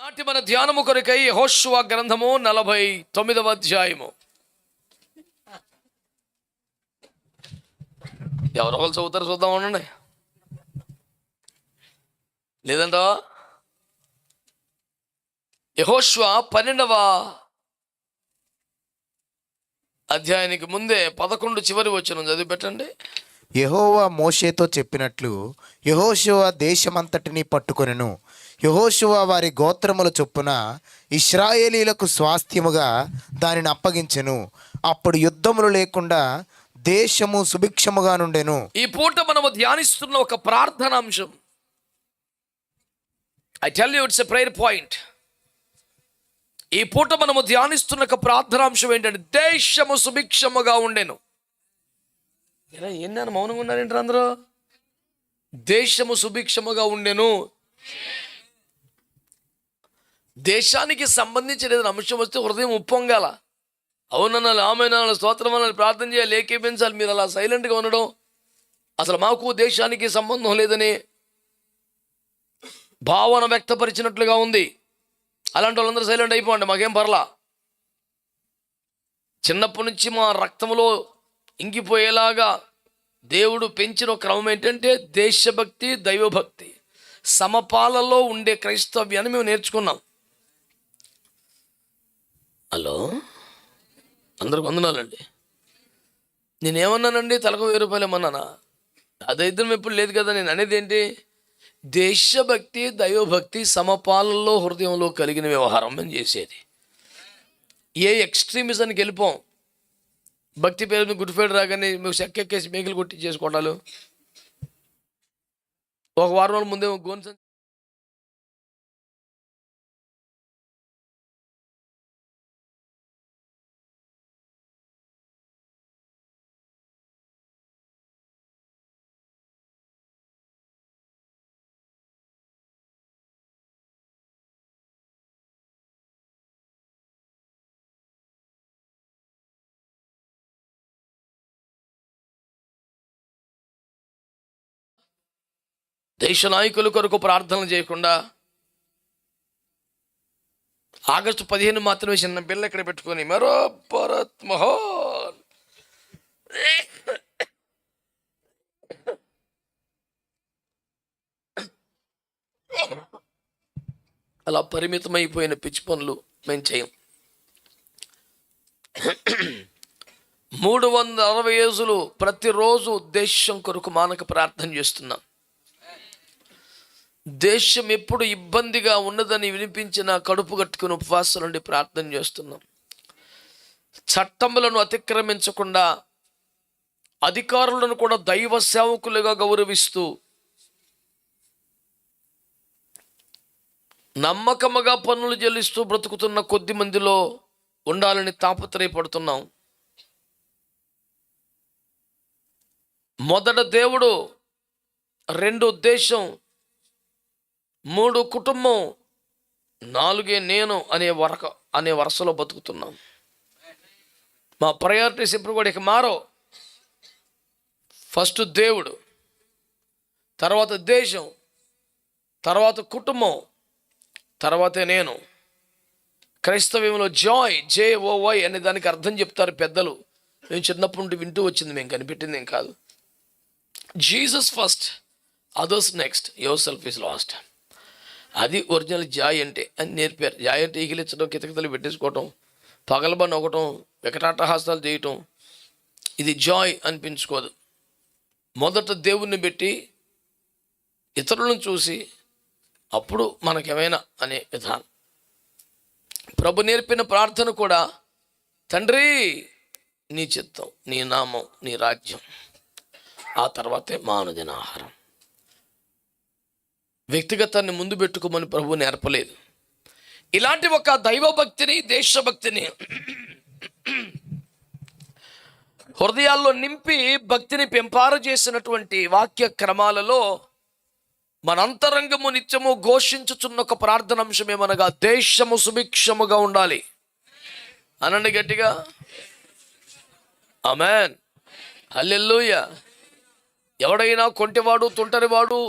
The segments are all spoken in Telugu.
నాటి మన ధ్యానము కొరకై యెహోషువ గ్రంథము 49వ అధ్యాయము. ఎవరో వాళ్ళు చదువుతారు, చూద్దాం ఉండండి. లేదంట యెహోషువ 12వ అధ్యాయానికి ముందే 11 చివరి వచనం చదివి పెట్టండి. యెహోవా మోషేతో చెప్పినట్లు యెహోషువ దేశమంతటిని పట్టుకొనెను. యెహోషువ వారి గోత్రముల చొప్పున ఇశ్రాయేలీలకు స్వాస్థ్యముగా దానిని అప్పగించెను. అప్పుడు యుద్ధములు లేకుండా దేశము సుభిక్షముగా నుండెను. ఈ పూట మనము ధ్యానిస్తున్న ఒక ప్రార్థన అంశం. I tell you it's a prayer point. ఈ పూట మనము ధ్యానిస్తున్న ఒక ప్రార్థన అంశం ఏంటంటే దేశము సుభిక్షముగా ఉండెను. ఏంటని మౌనంగా ఉన్నారేంటారు అందరూ? దేశము సుభిక్షముగా ఉండెను. దేశానికి సంబంధించిన ఏదైనా అంశం వస్తే హృదయం ఉప్పొంగాల. అవునన్నాళ్ళు, ఆమెనాలు, స్తోత్రం అనాలి, ప్రార్థన చేయాలి, ఏకీపించాలి. మీరు అలా సైలెంట్గా ఉండడం, అసలు మాకు దేశానికి సంబంధం లేదని భావన వ్యక్తపరిచినట్లుగా ఉంది. అలాంటి వాళ్ళందరూ సైలెంట్ అయిపోండి, మాకేం పర్లా. చిన్నప్పటి నుంచి మా రక్తంలో ఇంకిపోయేలాగా దేవుడు పెంచిన క్రమం ఏంటంటే దేశభక్తి, దైవభక్తి, సమపాలలో ఉండే క్రైస్తవ్యాన్ని మేము నేర్చుకున్నాం. హలో, అందరికి వందనాలండి. నేనేమన్నానండి? తలకు 1000 రూపాయలు ఏమన్నానా? అదైతే ఎప్పుడు లేదు కదా. నేను అనేది ఏంటి? దేశభక్తి, దైవభక్తి సమపాలలో హృదయంలో కలిగిన వ్యవహారం మేము చేసేది. ఏ ఎక్స్ట్రీమిజానికి వెళ్ళిపోం. భక్తి పేరు గుడ్ ఫ్రైడే రాగానే మీకు చెక్కెక్కేసి మేకలు కొట్టి చేసుకోవడాలు. ఒక వారం రోజుల ముందే గోన్సన్ దేశ నాయకుల కొరకు ప్రార్థనలు చేయకుండా ఆగస్టు 15 మాత్రమే చిన్న పిల్ల ఇక్కడ పెట్టుకొని మరో భరత్ మహోన్ అలా పరిమితమైపోయిన పిచ్చి పనులు మేము చేయం. 360 రోజులు ప్రతిరోజు దేశం కొరకు మానక ప్రార్థన చేస్తున్నాం. దేశం ఎప్పుడు ఇబ్బందిగా ఉన్నదని వినిపించిన కడుపు కట్టుకుని ఉపవాసాల నుండి ప్రార్థన చేస్తున్నాం. చట్టములను అతిక్రమించకుండా అధికారులను కూడా దైవ సేవకులుగా గౌరవిస్తూ నమ్మకముగా పన్నులు చెల్లిస్తూ బ్రతుకుతున్న కొద్ది మందిలో ఉండాలని తాపత్రయపడుతున్నాం. మొదట దేవుడు, 2 దేశం, 3 కుటుంబం, 4 నేను అనే వరుసలో బతుకుతున్నాం. మా ప్రయారిటీస్ ఎప్పుడు కూడా ఇక మారో. ఫస్ట్ దేవుడు, తర్వాత దేశం, తర్వాత కుటుంబం, తర్వాతే నేను. క్రైస్తవ్యంలో JOY అనే దానికి అర్థం చెప్తారు పెద్దలు. మేము చిన్నప్పటి నుండి వింటూ వచ్చింది, మేము కనిపెట్టింది ఏం కాదు. Jesus first, others next, your self is last. అది ఒరిజినల్ జాయ్ అంటే అని నేర్పారు. జాయ్ అంటే ఈగిలిచ్చడం, కితకితలు పెట్టేసుకోవటం, పగలబడి ఒకటం, వికటాటహాసాలు చేయటం, ఇది జాయ్ అనిపించుకోదు. మొదట దేవుణ్ణి పెట్టి ఇతరులను చూసి అప్పుడు మనకేమైనా అనే విధానం. ప్రభు నేర్పిన ప్రార్థన కూడా, తండ్రి నీ చిత్తం, నీ నామం, నీ రాజ్యం, ఆ తర్వాతే మానదిన ఆహారం. వ్యక్తిగతాన్ని ముందు పెట్టుకోమని ప్రభు నేర్పలేదు. ఇలాంటి ఒక దైవభక్తిని, దేశభక్తిని హృదయాల్లో నింపి భక్తిని పెంపార చేసినటువంటి వాక్య క్రమాలలో మన అంతరంగము నిత్యము ఘోషించుచున్న ఒక ప్రార్థన అంశం ఏమనగా దేశము సుభిక్షముగా ఉండాలి. అనండి గట్టిగా, ఆమేన్, హల్లెలూయా. ఎవడైనా కొంటివాడు, తుంటరివాడు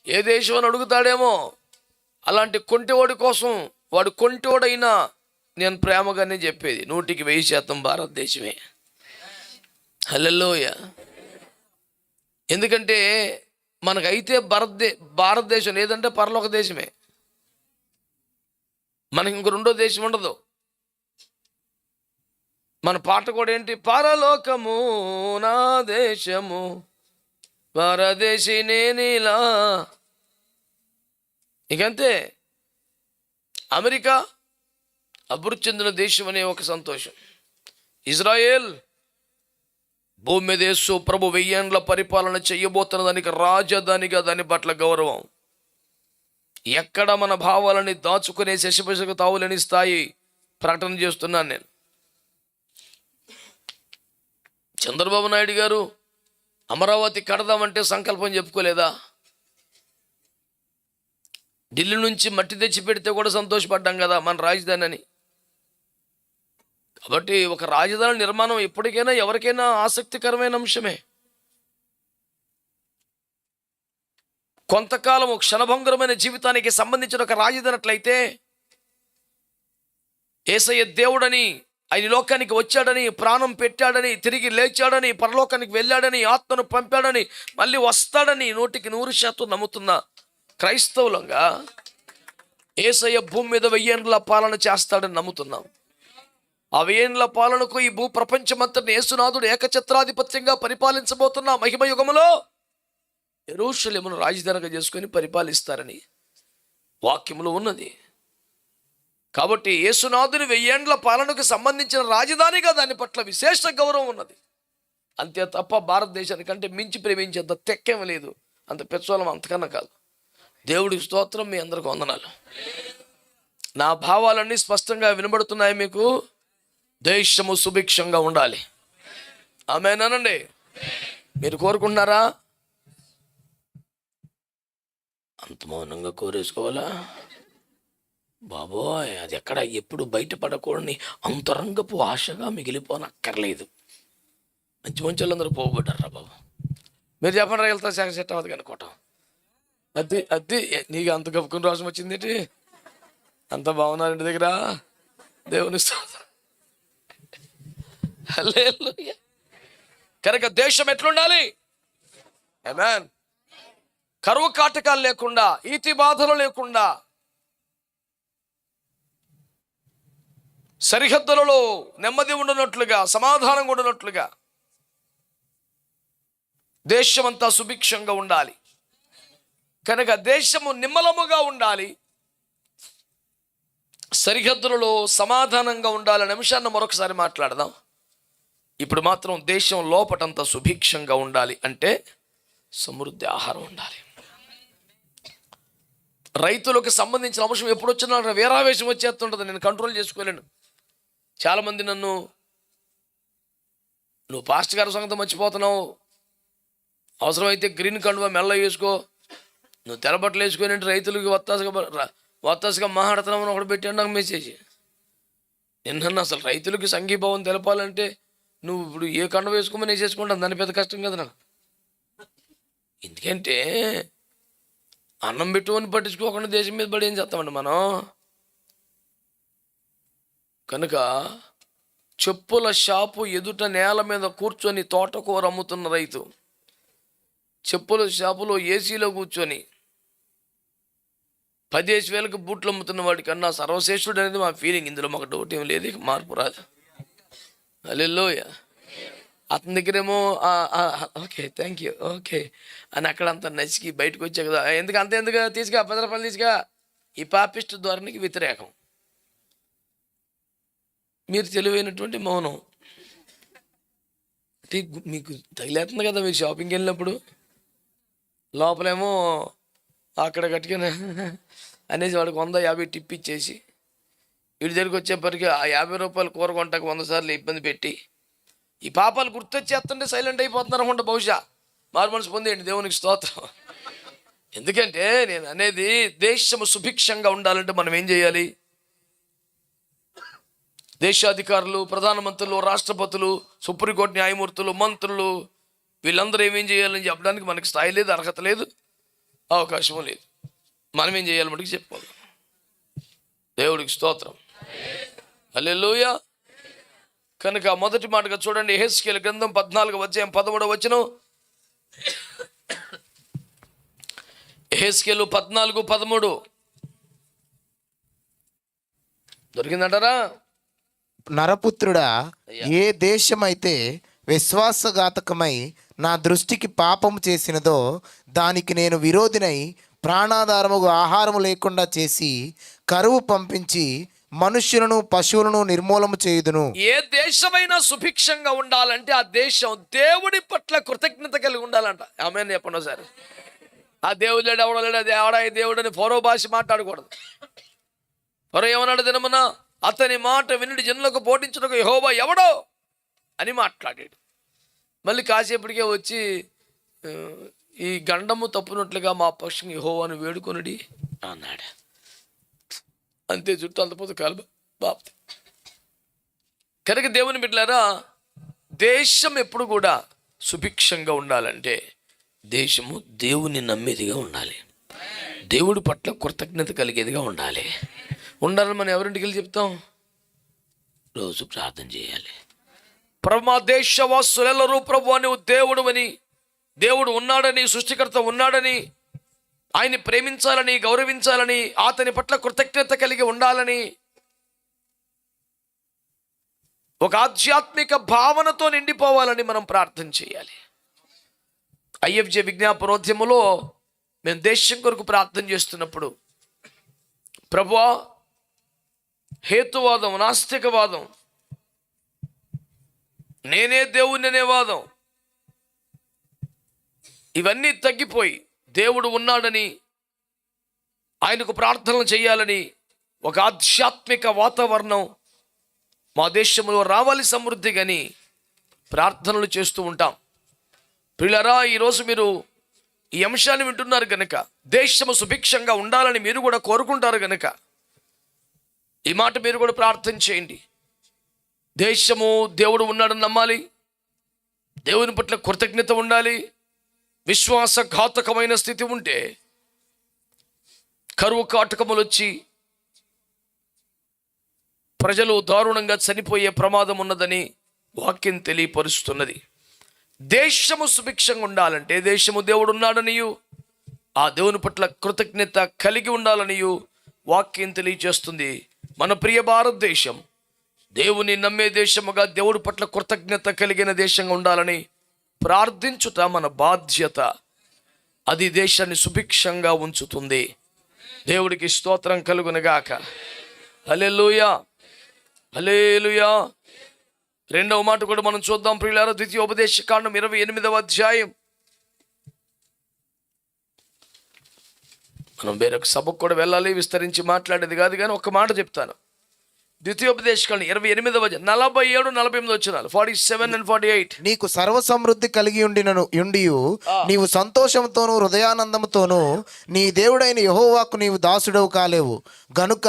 ఏ దేశం అని అడుగుతాడేమో. అలాంటి కొంటివాడి కోసం, వాడు కొంటివాడైనా నేను ప్రేమగానే చెప్పేది 100% భారతదేశమే. హల్లెలూయా. ఎందుకంటే మనకైతే భారతదేశం లేదంటే పరలోక దేశమే. మనకి ఇంకో రెండో దేశం ఉండదు. మన పాట కూడా ఏంటి? పరలోకము నా దేశము, పరదేశి నేనిలా. ఇకంతే. అమెరికా అభివృద్ధి చెందిన దేశం అనే ఒక సంతోషం. ఇజ్రాయేల్ భూమి మీద యేసు ప్రభు 1000 ఏండ్ల పరిపాలన చేయబోతున్న దానికి రాజధానిగా దాని పట్ల గౌరవం. ఎక్కడ మన భావాలని దాచుకునే శశిపశకు తావులేని స్థాయి ప్రకటన చేస్తున్నాను నేను. చంద్రబాబు నాయుడు గారు అమరావతి కడదామంటే సంకల్పం చెప్పుకోలేదా? ఢిల్లీ నుంచి మట్టి తెచ్చి పెడితే కూడా సంతోషపడ్డాం కదా మన రాజధాని అని. కాబట్టి ఒక రాజధాని నిర్మాణం ఎప్పటికైనా ఎవరికైనా ఆసక్తికరమైన అంశమే. కొంతకాలం క్షణభంగురమైన జీవితానికి సంబంధించిన ఒక రాజధాని అట్లయితే, యేసయ్య దేవుడని, ఆయన లోకానికి వచ్చాడని, ప్రాణం పెట్టాడని, తిరిగి లేచాడని, పరలోకానికి వెళ్ళాడని, ఆత్మను పంపాడని, మళ్ళీ వస్తాడని 100% నమ్ముతున్న క్రైస్తవులంగా యేసయ్య భూమి మీద 1000 ఏండ్ల పాలన చేస్తాడని నమ్ముతున్నాం. ఆ 1000 ఏండ్ల పాలనకు ఈ భూ ప్రపంచమంతటిని యేసునాథుడు ఏకఛత్రాధిపత్యంగా పరిపాలించబోతున్న మహిమ యుగములో యెరూషలేమును రాజధానిగా చేసుకొని పరిపాలిస్తారని వాక్యములో ఉన్నది. కాబట్టి యేసునాథుని 1000 ఏండ్ల పాలనకు సంబంధించిన రాజధానిగా దాని పట్ల విశేష గౌరవం ఉన్నది. అంతే తప్ప భారతదేశానికంటే మించి ప్రేమించేంత తెక్కేం లేదు, అంత పెచ్చోళం అంతకన్నా కాదు. దేవుడికి స్తోత్రం. మీ అందరికి వందనాలు. నా భావాలన్నీ స్పష్టంగా వినబడుతున్నాయి మీకు. దేశము సుభిక్షంగా ఉండాలి. ఆమేనండి. మీరు కోరుకుంటున్నారా? అంత మౌనంగా కోరేసుకోవాలా? బాబోయ్, అది ఎక్కడ ఎప్పుడు బయటపడకూడని అంతరంగపు ఆశగా మిగిలిపోనక్కర్లేదు. మంచి మంచి వాళ్ళందరూ పోగొట్టారా బాబు. మీరు చెప్పండి, వెళ్తా సెట్ అవ్వదు అనుకోవటం. అది నీకు అంత గప్పుకుని రోషం వచ్చింది ఏంటి? అంత బాగున్నారు ఇంటి దగ్గర. దేవుని స్తోత్రం. హల్లెలూయా. కనుక దేశం ఎట్లుండాలి? ఆమేన్. కరువు కాటకాలు లేకుండా, ఈతి బాధలు లేకుండా, సరిహద్దులలో నెమ్మది ఉండనట్లుగా, సమాధానంగా ఉండనట్లుగా దేశమంతా సుభిక్షంగా ఉండాలి. కనుక దేశము నిమ్మలముగా ఉండాలి, సరిహద్దులలో సమాధానంగా ఉండాలనే అంశాన్ని మరొకసారి మాట్లాడదాం. ఇప్పుడు మాత్రం దేశం లోపటంతా సుభిక్షంగా ఉండాలి అంటే సమృద్ధి ఆహారం ఉండాలి. రైతులకు సంబంధించిన అంశం ఎప్పుడు వచ్చినా వీరావేశం వచ్చేస్తుంటుంది, నేను కంట్రోల్ చేసుకోలేను. చాలామంది నువ్వు పాస్టర్ గారి సంగతి మర్చిపోతున్నావు, అవసరమైతే గ్రీన్ కండువా మెల్ల వేసుకో, నువ్వు తెల్లబట్టలు వేసుకొని రైతులకి వత్తాసుగా మాట్లాడుతున్నామని ఒకటి పెట్టాడు నాకు మెసేజ్. నిన్న అసలు రైతులకి సంఘీభావం తెలపాలంటే నువ్వు ఇప్పుడు ఏ కండ వేసుకోమని వేసేసుకుంటాను, దాని పెద్ద కష్టం కదా నాకు. ఎందుకంటే అన్నం పెట్టుకొని పట్టించుకోకుండా దేశం మీద పడి ఏం చేస్తామండి మనం. కనుక చెప్పుల షాపు ఎదుట నేల మీద కూర్చొని తోటకూర అమ్ముతున్న రైతు, చెప్పుల షాపులో ఏసీలో కూర్చొని 10,000 బూట్లు అమ్ముతున్న వాడి కన్నా సర్వశ్రేష్ఠుడు అనేది మా ఫీలింగ్. ఇందులో మాకు డౌట్ ఏం లేదు, మార్పు రాదు. హల్లెలూయా. అతని దగ్గరేమో ఓకే థ్యాంక్ యూ ఓకే అని అక్కడంతా నచ్చికి బయటకు వచ్చా కదా, ఎందుకు తీసుకా 10 రూపాయలు తీసుకా. ఈ పాపిస్ట్ ధోరణికి వ్యతిరేకం. మీరు తెలివైనటువంటి మౌనం. మీకు తగిలేస్తుంది కదా, మీరు షాపింగ్కి వెళ్ళినప్పుడు లోపలేమో అక్కడ కట్టుకుని అనేసి వాడికి 150 టిప్ ఇచ్చేసి వీడి దగ్గరికి వచ్చేప్పటికి ఆ 50 రూపాయలు కూర కొంటకు 100 సార్లు ఇబ్బంది పెట్టి ఈ పాపాలు గుర్తొచ్చేస్తుంటే సైలెంట్ అయిపోతున్నారు అనుకుంటా. బహుశా మారు మనసు పొందేయండి, దేవునికి స్తోత్రం. ఎందుకంటే నేను అనేది దేశము సుభిక్షంగా ఉండాలంటే మనం ఏం చేయాలి? దేశాధికారులు, ప్రధానమంత్రులు, రాష్ట్రపతులు, సుప్రీంకోర్టు న్యాయమూర్తులు, మంత్రులు వీళ్ళందరూ ఏమేం చేయాలని చెప్పడానికి మనకి స్థాయి లేదు, అర్హత లేదు, అవకాశం లేదు. మనం ఏం చేయాలి మటుకు చెప్పుకోవాలి. దేవుడికి స్తోత్రం. హల్లెలూయా. కనుక మొదటి మాటగా చూడండి, యెహెజ్కేలు గ్రంథం 14:13. యెహెజ్కేలు 14:13 దొరికిందంటారా? నరపుత్రుడా, ఏ దేశమైతే విశ్వాసఘాతకమై నా దృష్టికి పాపము చేసినదో దానికి నేను విరోధినై ప్రాణాధారముగు ఆహారము లేకుండా చేసి కరువు పంపించి మనుష్యులను పశువులను నిర్మూలము చేయుదును. ఏ దేశమైనా సుభిక్షంగా ఉండాలంటే ఆ దేశం దేవుడి పట్ల కృతజ్ఞత కలిగి ఉండాలంట. ఆమేన్ చెప్పండి ఒకసారి. ఆ దేవుడు లేడు, ఎవడో లేడు, అది ఎవడా ఈ దేవుడు అని ఫరో భాష మాట్లాడకూడదు. ఫరో ఏమన్నాడు దినమున? అతని మాట వినుడి జనులకు పోటించుటకు యెహోవా ఎవడో అని మాట్లాడాడు. మళ్ళీ కాసేపటికే వచ్చి ఈ గండము తప్పునట్లుగా మా పక్షం యెహోవాను వేడుకొనుడి అన్నాడు. అంతే, చుట్టూ అంతపోతే కాలు బాప్తి. కనుక దేవుని బిడ్డలారా, దేశం ఎప్పుడు కూడా సుభిక్షంగా ఉండాలంటే దేశము దేవుని నమ్మేదిగా ఉండాలి, దేవుడి పట్ల కృతజ్ఞత కలిగేదిగా ఉండాలి. ఉండాలని మనం ఎవరింటికి వెళ్ళి చెప్తాం? రోజు ప్రార్థన చేయాలి. ప్రభు, మా దేశవాసులెల్లరూ ప్రభు నువ్వు దేవుడు అని, దేవుడు ఉన్నాడని, సృష్టికర్త ఉన్నాడని, ఆయన్ని ప్రేమించాలని, గౌరవించాలని, అతని పట్ల కృతజ్ఞత కలిగి ఉండాలని ఒక ఆధ్యాత్మిక భావనతో నిండిపోవాలని మనం ప్రార్థన చేయాలి. IFJ విజ్ఞాపనోద్యమంలో మేము దేశం కొరకు ప్రార్థన చేస్తున్నప్పుడు, ప్రభువా, హేతువాదం, నాస్తికవాదం, నేనే దేవుణ్ణి అనే వాదం, ఇవన్నీ తగ్గిపోయి దేవుడు ఉన్నాడని, ఆయనకు ప్రార్థనలు చేయాలని ఒక ఆధ్యాత్మిక వాతావరణం మా దేశంలో రావాలి సమృద్ధిగాని ప్రార్థనలు చేస్తూ ఉంటాం. ప్రియులారా, ఈరోజు మీరు ఈ అంశాన్ని వింటున్నారు కనుక, దేశము సుభిక్షంగా ఉండాలని మీరు కూడా కోరుకుంటారు కనుక ఈ మాట మీరు కూడా ప్రార్థన చేయండి. దేశము దేవుడు ఉన్నాడని నమ్మాలి, దేవుని పట్ల కృతజ్ఞత ఉండాలి. విశ్వాసఘాతకమైన స్థితి ఉంటే కరువు కాటకములు వచ్చి ప్రజలు దారుణంగా చనిపోయే ప్రమాదం ఉన్నదని వాక్యం తెలియపరుస్తున్నది. దేశము సుభిక్షంగా ఉండాలంటే దేశము దేవుడు ఉన్నాడనియు, ఆ దేవుని పట్ల కృతజ్ఞత కలిగి ఉండాలనియు వాక్యం తెలియజేస్తుంది. మన ప్రియ భారతదేశం దేవుని నమ్మే దేశముగా, దేవుడి పట్ల కృతజ్ఞత కలిగిన దేశంగా ఉండాలని ప్రార్థించుట మన బాధ్యత. అది దేశాన్ని సుభిక్షంగా ఉంచుతుంది. దేవుడికి స్తోత్రం కలుగునుగాక. హల్లెలూయా, హల్లెలూయా. రెండవ మాట కూడా మనం చూద్దాం ప్రియులారా. ద్వితీయోపదేశకాండం 28వ అధ్యాయం. మనం వేరొక సభకు కూడా వెళ్ళాలి, విస్తరించి మాట్లాడేది కాదు, కానీ ఒక మాట చెప్తాను. ద్వితీయోపదేశకాండం 28వ 47, 48 వచనాలు, 47 and 48. నీకు సర్వ సమృద్ధి కలిగి ఉండియు నీవు సంతోషంతోనూ హృదయానందముతోనూ నీ దేవుడైన యెహోవాకు నీవు దాసుడవు కాలేవు గనుక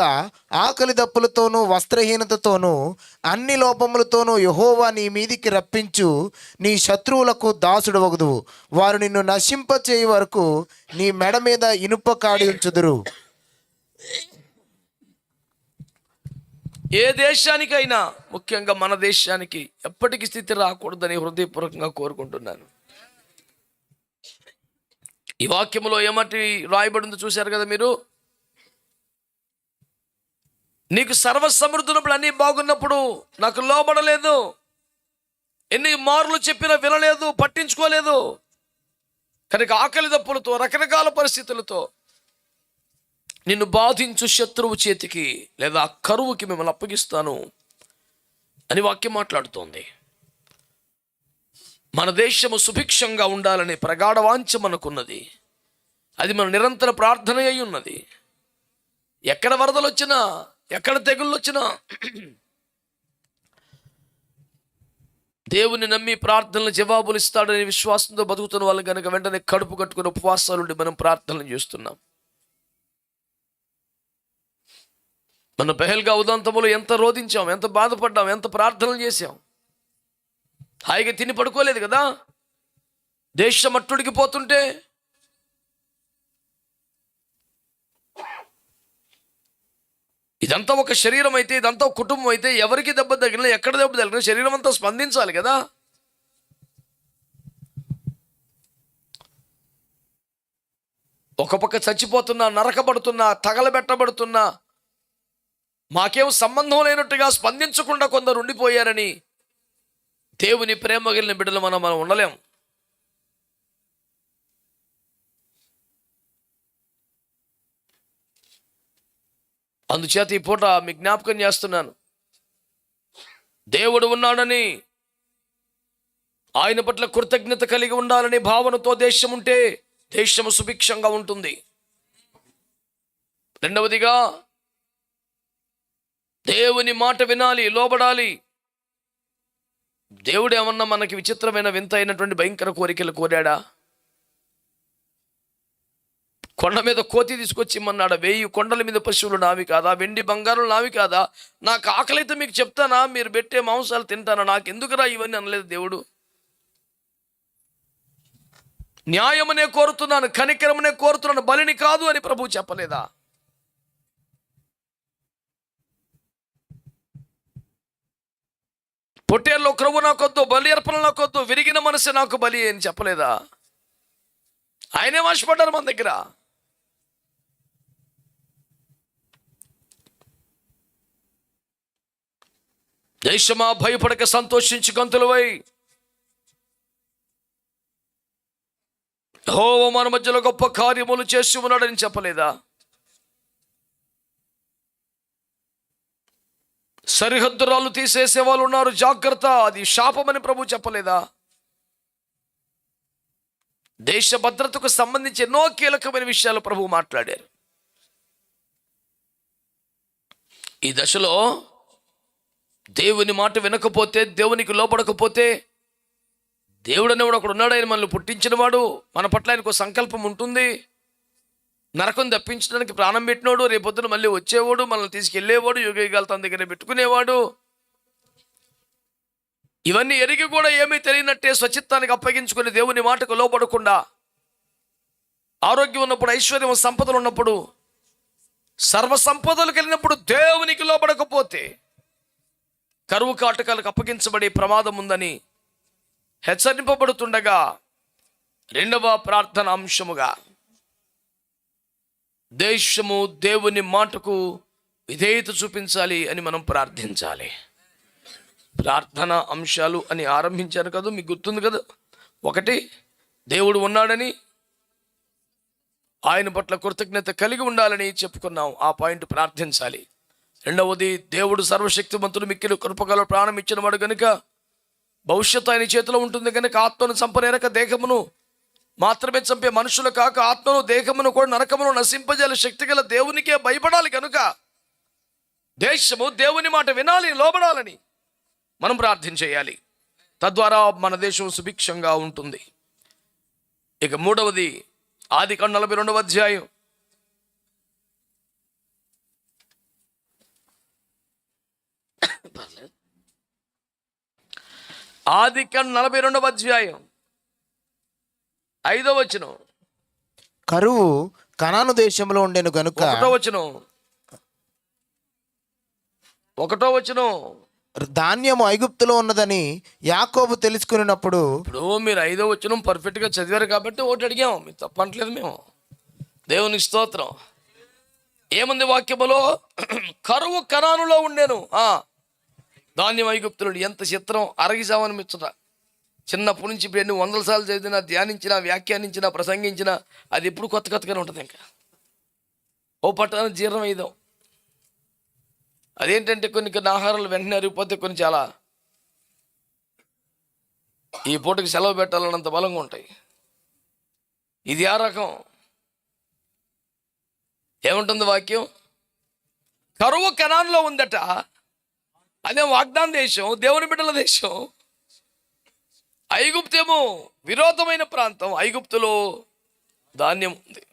ఆకలి దప్పులతోనూ వస్త్రహీనతతోనూ అన్ని లోపములతోనూ యెహోవా నీ మీదికి రప్పించు నీ శత్రువులకు దాసుడవగుదువు. వారు నిన్ను నశింపచేయు వరకు నీ మెడ మీద ఇనుప కాడి ఉంచుదురు. ఏ దేశానికైనా, ముఖ్యంగా మన దేశానికి ఎప్పటికీ స్థితి రాకూడదని హృదయపూర్వకంగా కోరుకుంటున్నాను. ఈ వాక్యములో ఏమటి రాయబడిందో చూశారు కదా మీరు. నీకు సర్వ సమృద్ధున్నప్పుడు, అన్నీ బాగున్నప్పుడు నాకు లోబడలేదు, ఎన్ని మార్లు చెప్పినా వినలేదు, పట్టించుకోలేదు. కనుక ఆకలి దప్పులతో, రకరకాల పరిస్థితులతో నిన్ను బాధించు శత్రువు చేతికి లేదా కరువుకి మిమ్మల్ని అప్పగిస్తాను అని వాక్యం మాట్లాడుతోంది. మన దేశము సుభిక్షంగా ఉండాలనే ప్రగాఢ వాంఛ మనకున్నది. అది మన నిరంతర ప్రార్థన అయి ఉన్నది. ఎక్కడ వరదలు వచ్చినా, ఎక్కడ తెగుళ్ళు వచ్చినా దేవుని నమ్మి ప్రార్థనలు జవాబులు ఇస్తాడని విశ్వాసంతో బతుకుతున్న వాళ్ళు కనుక వెంటనే కడుపు కట్టుకుని ఉపవాసాలుండి మనం ప్రార్థనలు చేస్తున్నాం. మన పెహల్గా ఉదంతములు ఎంత రోధించాం, ఎంత బాధపడ్డాం, ఎంత ప్రార్థనలు చేశాం. హాయిగా తిని పడుకోలేదు కదా. దేశం మట్టుడికి పోతుంటే ఇది ఇదంతా ఒక శరీరం అయితే, ఇదంతా ఒక కుటుంబం అయితే, ఎవరికి దెబ్బ తగిలినా, ఎక్కడ దెబ్బ తగిలినా శరీరం అంతా స్పందించాలి కదా. ఒక పక్క చచ్చిపోతున్నా, నరకబడుతున్నా, తగలబెట్టబడుతున్నా, మాకేం సంబంధం లేనట్టుగా స్పందించకుండా కొందరు ఉండిపోయారని దేవుని ప్రేమ కలిగిన బిడ్డలు మనం ఉండలేం. అందుచేత ఈ పూట మీ జ్ఞాపకం చేస్తున్నాను, దేవుడు ఉన్నాడని, ఆయన పట్ల కృతజ్ఞత కలిగి ఉండాలని భావనతో దేశం ఉంటే దేశము సుభిక్షంగా ఉంటుంది. రెండవదిగా దేవుని మాట వినాలి, లోబడాలి. దేవుడు ఏమన్నా మనకి విచిత్రమైన వింత అయినటువంటి భయంకర కోరికలు కోరాడా? కొండ మీద కోతి తీసుకొచ్చి ఇమ్మన్నాడు. 1000 కొండల మీద పశువులు నావి కాదా? వెండి బంగారం నావి కాదా? నాకు ఆకలితే మీకు చెప్తానా? మీరు పెట్టే మాంసాలు తింటానా? నాకు ఎందుకురా ఇవన్నీ అనలేదు దేవుడు. న్యాయమనే కోరుతున్నాను, కనికరమనే కోరుతున్నాను, బలిని కాదు అని ప్రభువు చెప్పలేదా? పొట్టేల్లో క్రొవ్వు నాకొద్దు, బలి అర్పణ నాకొద్దు, విరిగిన మనసు నాకు బలి అని చెప్పలేదా? ఆయనే ఆశపడ్డారు మన దగ్గర. దేశమా భయపడక సంతోషించి గంతులవై, యెహోవా మన మధ్యలో గొప్ప కార్యములు చేసి ఉన్నాడని చెప్పలేదా? సరిహద్దు రాళ్ళు తీసేసే వాళ్ళు ఉన్నారు, జాగ్రత్త, అది శాపమని ప్రభు చెప్పలేదా? దేశ భద్రతకు సంబంధించి ఎన్నో కీలకమైన విషయాలు ప్రభు మాట్లాడారు. ఈ దశలో దేవుని మాట వినకపోతే, దేవునికి లోపడకపోతే, దేవుడు అనేవాడు ఒకడు ఉన్నాడు, ఆయన మనల్ని పుట్టించిన వాడు, మన పట్ల ఆయనకు సంకల్పం ఉంటుంది, నరకం తప్పించడానికి ప్రాణం పెట్టినోడు, రేపొద్దున మళ్ళీ వచ్చేవాడు, మనల్ని తీసుకెళ్లేవాడు, యుగయుగాలు తన దగ్గర పెట్టుకునేవాడు. ఇవన్నీ ఎరిగి కూడా ఏమీ తెలియనట్టే స్వచిత్తానికి అప్పగించుకుని దేవుని మాటకు లోపడకుండా, ఆరోగ్యం ఉన్నప్పుడు, ఐశ్వర్యం సంపదలు ఉన్నప్పుడు, సర్వ సంపదలు కలిగినప్పుడు దేవునికి లోపడకపోతే కరువు కాటకాలకు అప్పగించబడే ప్రమాదం ఉందని హెచ్చరింపబడుతుండగా, రెండవ ప్రార్థన అంశముగా దేశము దేవుని మాటకు విధేయత చూపించాలి అని మనం ప్రార్థించాలి. ప్రార్థన అంశాలు అని ఆరంభించాను కదా, మీకు గుర్తుంది కదా. 1, దేవుడు ఉన్నాడని, ఆయన పట్ల కృతజ్ఞత కలిగి ఉండాలని చెప్పుకున్నాం. ఆ పాయింట్ ప్రార్థించాలి. రెండవది, దేవుడు సర్వశక్తిమంతుడు, మిక్కిలి కృపగల ప్రాణం ఇచ్చిన వాడు కనుక భవిష్యత్తు ఆయన చేతిలో ఉంటుంది కనుక ఆత్మను చంపనేరక దేహమును మాత్రమే చంపే మనుషులు కాక ఆత్మను దేహమును కూడా నరకమును నశింపజేయాలి శక్తి గల దేవునికే భయపడాలి కనుక దేశము దేవుని మాట వినాలి, లోబడాలని మనం ప్రార్థన చేయాలి. తద్వారా మన దేశం సుభిక్షంగా ఉంటుంది. ఇక మూడవది, ఆదికాండం 42వ అధ్యాయం. ఆదికాండం 42వ అధ్యాయం 5వ వచనం. కరువు కనాను దేశంలో ఉండెను గనుక 1వ వచనం. ధాన్యము ఐగుప్తులో ఉన్నదని యాకోబు తెలుసుకున్నప్పుడు. ఇప్పుడు మీరు 5వ వచనం పర్ఫెక్ట్గా చదివారు కాబట్టి ఒకటి అడిగాం, మీరు తప్పట్లేదు మేము. దేవుని స్తోత్రం. ఏముంది వాక్యములో? కరువు కనానులో ఉండేను, ధాన్యం ఐగుప్తులో. ఎంత చిత్రం! అరగిసామని మెచ్చుట. చిన్నప్పటి నుంచి ఇప్పుడు ఎన్ని 100 సార్లు చదివినా, ధ్యానించినా, వ్యాఖ్యానించినా, ప్రసంగించినా అది ఎప్పుడు కొత్త కొత్తగానే ఉంటుంది. ఇంకా ఓ పట్టాన జీర్ణం అయ్యాం. అదేంటంటే కొన్ని ఆహారాలు వెంటనే అరిగిపోతే, కొన్ని చాలా ఈ పూటకి సెలవు పెట్టాలన్నంత బలంగా ఉంటాయి. ఇది ఆ రకం. ఏముంటుంది వాక్యం? కరువు కనానులో ఉందట. అదే వాగ్దాన దేశం, దేవుని బిడ్డల దేశం. ఐగుప్తేమో విరోధమైన ప్రాంతం. ఐగుప్తులో ధాన్యం ఉంది.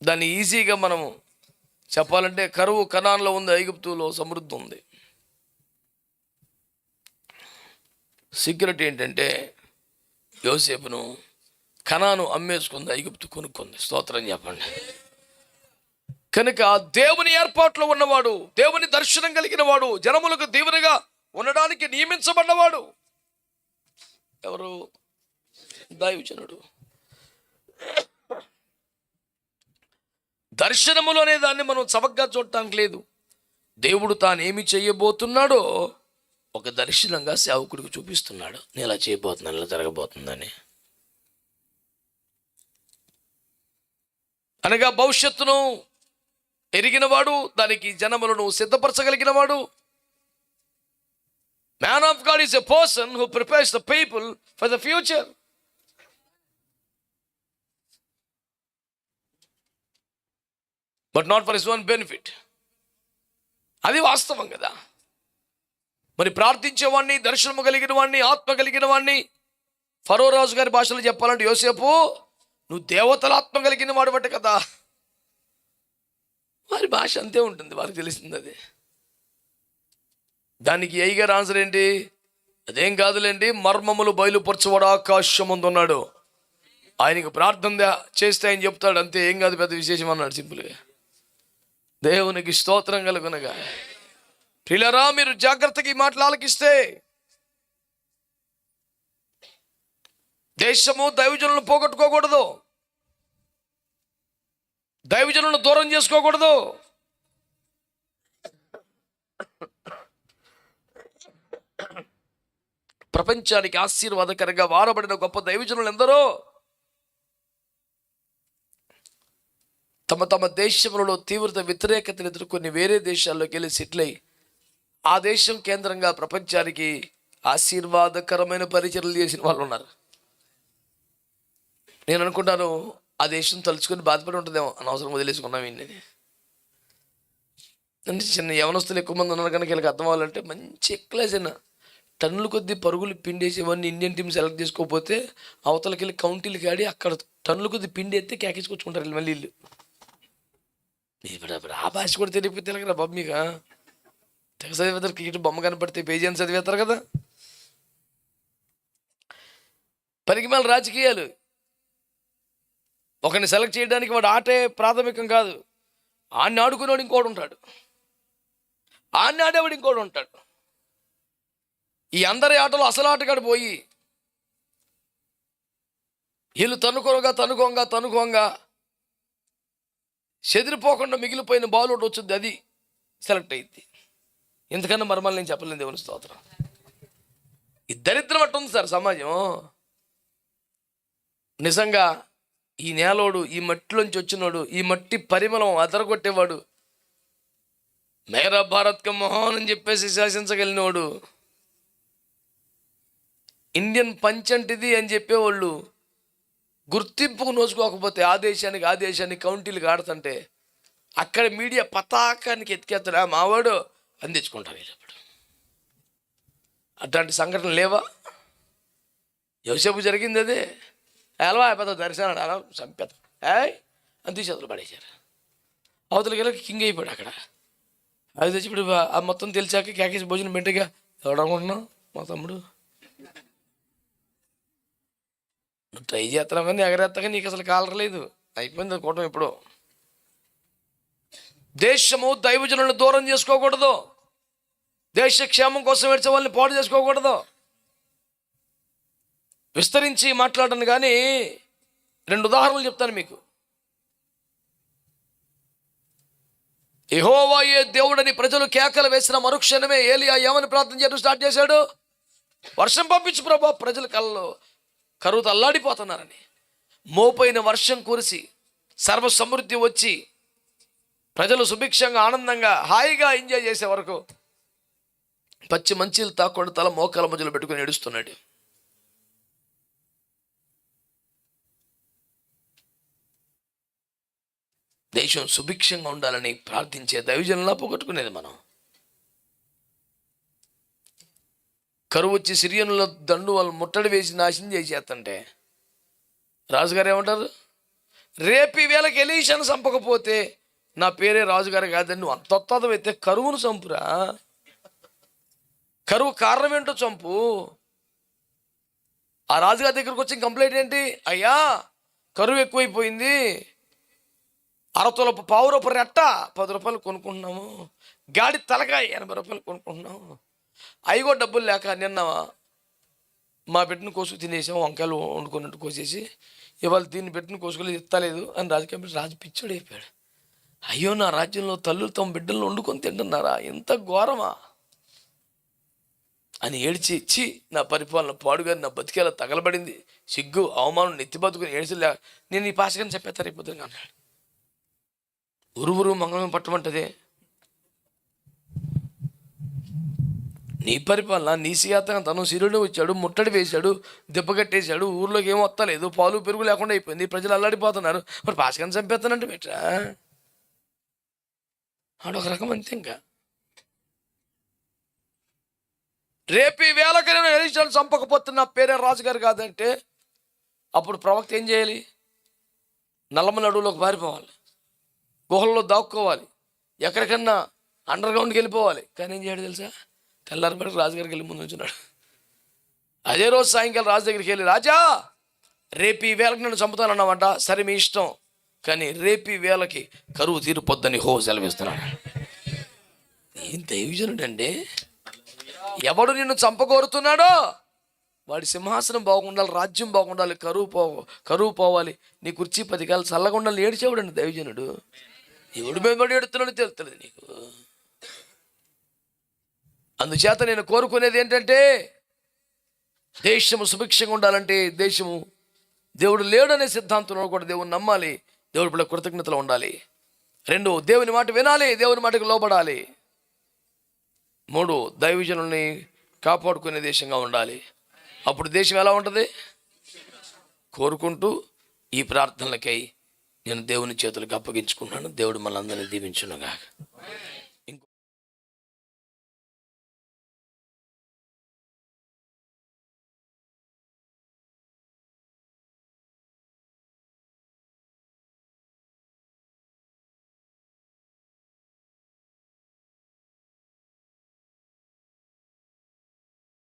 దాన్ని ఈజీగా మనము చెప్పాలంటే కరువు కనాన్లో ఉంది, ఐగుప్తులో సమృద్ధి ఉంది. సీక్రెట్ ఏంటంటే యోసేపును కనాను అమ్మేసుకుంది, ఐగుప్తు కొనుక్కుంది. స్తోత్రం చెప్పండి. కనుక దేవుని ఏర్పాట్లో ఉన్నవాడు, దేవుని దర్శనం కలిగిన వాడు, జనములకు దీవెనగా ఉండడానికి నియమించబడ్డవాడు ఎవరు? దైవజనుడు. దర్శనములు అనే దాన్ని మనం చవకగా చూడటానికి లేదు. దేవుడు తానేమి చేయబోతున్నాడో ఒక దర్శనంగా సేవకుడికి చూపిస్తున్నాడు. నేను ఇలా చేయబోతున్నాను, ఇలా జరగబోతుందని. అనగా భవిష్యత్తును ఎరిగినవాడు, దానికి జనములను సిద్ధపరచగలిగిన వాడు. Man of God is a person who prepares the people for the future. But not for his own benefit. అది వాస్తవం కదా. మరి ప్రార్థించేవాడిని, దర్శనము కలిగిన వాడిని, ఆత్మ కలిగిన వాడిని, ఫరో రాజు గారి భాషలో చెప్పాలంటే యోసేపు, నువ్వు దేవతల ఆత్మ కలిగిన వాడు బట్ట కదా. వారి భాష అంతే ఉంటుంది, వారికి తెలిసింది అది. దానికి అయ్యగారు ఆన్సర్ ఏంటి? అదేం కాదులేండి, మర్మములు బయలుపరచువాడు ఆకాశం ముందు ఉన్నాడు, ఆయనకు ప్రార్థన చేస్తే ఆయన చెప్తాడు, అంతే, ఏం కాదు పెద్ద విశేషం అన్నాడు సింపుల్గా. దేవునికి స్తోత్రం కలుగునగా. ప్రియులారా, మీరు జాగ్రత్తగా ఈ మాటలు ఆలకిస్తే దేశము దైవజనులను పోగొట్టుకోకూడదు, దైవజనులను దూరం చేసుకోకూడదు. ప్రపంచానికి ఆశీర్వాదకరంగా వాడబడిన గొప్ప దైవజనులు ఎందరో తమ తమ దేశములలో తీవ్రత వ్యతిరేకతను ఎదుర్కొని వేరే దేశాల్లోకి వెళ్ళి సెటిల్ అయ్యి ఆ దేశం కేంద్రంగా ప్రపంచానికి ఆశీర్వాదకరమైన పరిచర్యలు చేసిన వాళ్ళు ఉన్నారు. నేను అనుకుంటాను ఆ దేశం తలుచుకొని బాధపడి ఉంటుందేమో, అనవసరం వదిలేసుకున్నాం వీడిని. అంటే చిన్న యవనస్తులు ఎక్కువ మంది ఉన్నారు కనుక వీళ్ళకి అర్థం అవ్వాలంటే మంచి ఎక్లేసిన టన్నుల కొద్దీ పరుగులు పిండేసేవన్నీ ఇండియన్ టీం సెలెక్ట్ చేసుకోకపోతే అవతలకి వెళ్ళి కౌంటీలకి ఆడి అక్కడ టన్నుల కొద్ది పిండి ఎత్తే కేకేసుకొచ్చుకుంటారు మళ్ళీ వీళ్ళు. ఇప్పుడు ఆ భాష కూడా తెలియకపోతే తెలగరా బాబు మీకు. తెగ చదివేతారు, క్రికెట్ బొమ్మ కనపడితే పేజీ అని చదివేస్తారు కదా. పనికి మళ్ళీ రాజకీయాలు. ఒకరిని సెలెక్ట్ చేయడానికి వాడు ఆటే ప్రాథమికం కాదు, ఆడిని ఆడుకునేవాడు ఇంకోటి ఉంటాడు, ఆడిని ఆడేవాడు ఇంకోటి ఉంటాడు. ఈ అందరి ఆటలో అసలు ఆటగాడు పోయి వీళ్ళు తనుకోంగా చెదిరిపోకుండా మిగిలిపోయిన బాల్ ఒకటి వచ్చింది, అది సెలెక్ట్ అయింది. ఎందుకన్నా మర్మాలు నేను చెప్పలేను. దేవుని స్తోత్రం. ఈ దరిద్రం అట్టు ఉంది సార్ సమాజం. నిజంగా ఈ నేలోడు, ఈ మట్టిలోంచి వచ్చినోడు, ఈ మట్టి పరిమళం అదరగొట్టేవాడు, మేరా భారత్ కా మహాన్ అని చెప్పేసి శాసించగలిగినవాడు, ఇండియన్ పంచంటిది అని చెప్పేవాళ్ళు గుర్తింపుకు నోచుకోకపోతే ఆ దేశానికి కౌంటీలకు ఆడుతుంటే అక్కడ మీడియా పతాకానికి ఎత్తికేస్తాడు, మావాడు అని తెచ్చుకుంటారు వీళ్ళప్పుడు. అట్లాంటి సంఘటనలు లేవా? యోసేపు జరిగింది అదే. ఎలా పెద్ద దర్శనం అలా చంపేత అని తీసి అతలు పడేశారు. అవతలకి వెళ్ళి కింగ్ అయిపోయాడు అక్కడ. అది తెచ్చి ఇప్పుడు ఆ మొత్తం తెలిసాక కేకేసి భోజనం మెంటగా ఎవడనుకుంటున్నావు మా తమ్ముడు, నువ్వు ట్రై చేస్తున్నావు కానీ ఎగరేస్తాగా నీకు అసలు కాలరలేదు, అయిపోయింది కూటమి ఇప్పుడు. దేశము దైవజనులను దూరం చేసుకోకూడదు, దేశ క్షేమం కోసం ఏడ్చే వాళ్ళని పాడు చేసుకోకూడదు. విస్తరించి మాట్లాడను కానీ 2 ఉదాహరణలు చెప్తాను మీకు. యెహోవాయే దేవుడని ప్రజలు కేకలు వేసిన మరుక్షణమే ఏలియా ఏమని ప్రార్థన చేయడం స్టార్ట్ చేశాడు? వర్షం పంపించు ప్రభా, ప్రజల కళ్ళలో కరువుతో అల్లాడిపోతున్నారని. మోపైన వర్షం కురిసి సర్వ సమృద్ధి వచ్చి ప్రజలు సుభిక్షంగా ఆనందంగా హాయిగా ఎంజాయ్ చేసే వరకు పచ్చి మంచీలు తాకుండా తల మోకాల మధ్యలో పెట్టుకుని ఏడుస్తున్నాడు. దేశం సుభిక్షంగా ఉండాలని ప్రార్థించే దైవజనులా పోగొట్టుకునేది మనం. కరువు వచ్చి సిరియనుల దండు వాళ్ళు ముట్టడి వేసి నాశనం చేసేస్తుంటే రాజుగారు ఏమంటారు? రేపు ఈ వేళకి ఎలీషాను చంపకపోతే నా పేరే రాజుగారు కాదని నువ్వు అంతొత్తదం అయితే కరువును చంపురా. కరువు కారణం ఏంటో చంపు. ఆ రాజుగారి దగ్గరకు వచ్చి కంప్లైంట్ ఏంటి? అయ్యా కరువు ఎక్కువైపోయింది, అరతులపు పావు రూపాయలు రెట్ట 10 రూపాయలు కొనుక్కుంటున్నాము. గాడి తలకాయ 80 రూపాయలు కొనుక్కుంటున్నాము. అవి కూడా డబ్బులు లేక నిన్న మా బిడ్డను కోసుకు తినేసాం, వంకాయలు వండుకున్నట్టు కోసేసి. ఇవాళ దీన్ని బిడ్డను కోసుకొని ఇస్తలేదు అని రాజు పిచ్చోడు అయిపోయాడు. అయ్యో, నా రాజ్యంలో తల్లు తమ బిడ్డలను వండుకొని తింటున్నారా, ఎంత ఘోరమా అని ఏడ్చి ఇచ్చి నా పరిపాలన పాడుగా నా బతికేలా తగలబడింది, సిగ్గు అవమానం నెత్తి బతుకుని ఏడ్చలే. నేను ఈ పాశకని చెప్పేస్తా రేపు పొద్దున అన్నాడు. ఉరువురు మంగళం పట్టమంటదే నీ పరిపాలన, నీ సియాతగా తను సిరుడు వచ్చాడు, ముట్టడి వేశాడు, దెబ్బగట్టేశాడు, ఊర్లోకి ఏం వస్తలేదు, పాలు పెరుగు లేకుండా అయిపోయింది, ప్రజలు అల్లాడిపోతున్నారు. మరి పాశకని చంపేస్తానంటే బెట్రా ఆడొక రకం అంతే. ఇంకా రేపు ఈ వేళకి నేను ఎలీషాను చంపకపోతే నా పేరే రాజుగారు కాదంటే అప్పుడు ప్రవక్త ఏం చేయాలి? నల్లమల అడవులోకి పారిపోవాలి, గుహల్లో దాక్కోవాలి, ఎక్కడికన్నా అండర్ గ్రౌండ్కి వెళ్ళిపోవాలి. కానీ ఏం చేయడు తెలుసా? తెల్లారిపడికి రాజుగారికి వెళ్ళి ముందు ఉంచున్నాడు. అదే రోజు సాయంకాలం రాజు దగ్గరికి వెళ్ళి, రాజా రేపు ఈ వేళకి నేను చంపుతానన్నామంట. సరే మీ ఇష్టం, కానీ రేపు ఈ వేళకి కరువు తీరిపోద్దని సెలవిస్తున్నాడు. ఏం దైవజనుడు అండి! ఎవడు నిన్ను చంపకోరుతున్నాడో వాడి సింహాసనం బాగుండాలి, రాజ్యం బాగుండాలి, కరువు పోవాలి, నీ కుర్చీ 10 కాలు చల్లగా ఉండాలి ఏడ్చేవాడండి దైవజనుడు. ఎవడు మేము ఏడుతున్నాడో తెలుస్తుంది నీకు. అందుచేత నేను కోరుకునేది ఏంటంటే, దేశము సుభిక్షంగా ఉండాలంటే దేశము దేవుడు లేడనే సిద్ధాంతంలో కూడా దేవుని నమ్మాలి, దేవుడి పిల్ల కృతజ్ఞతలు ఉండాలి. 2, దేవుని మాట వినాలి, దేవుని మాటకు లోబడాలి. 3, దైవజనుల్ని కాపాడుకునే దేశంగా ఉండాలి. అప్పుడు దేశం ఎలా ఉంటుంది? కోరుకుంటూ ఈ ప్రార్థనలకై నేను దేవుని చేతులకు అప్పగించుకున్నాను. దేవుడు మనందరినీ దీవించునుగాక.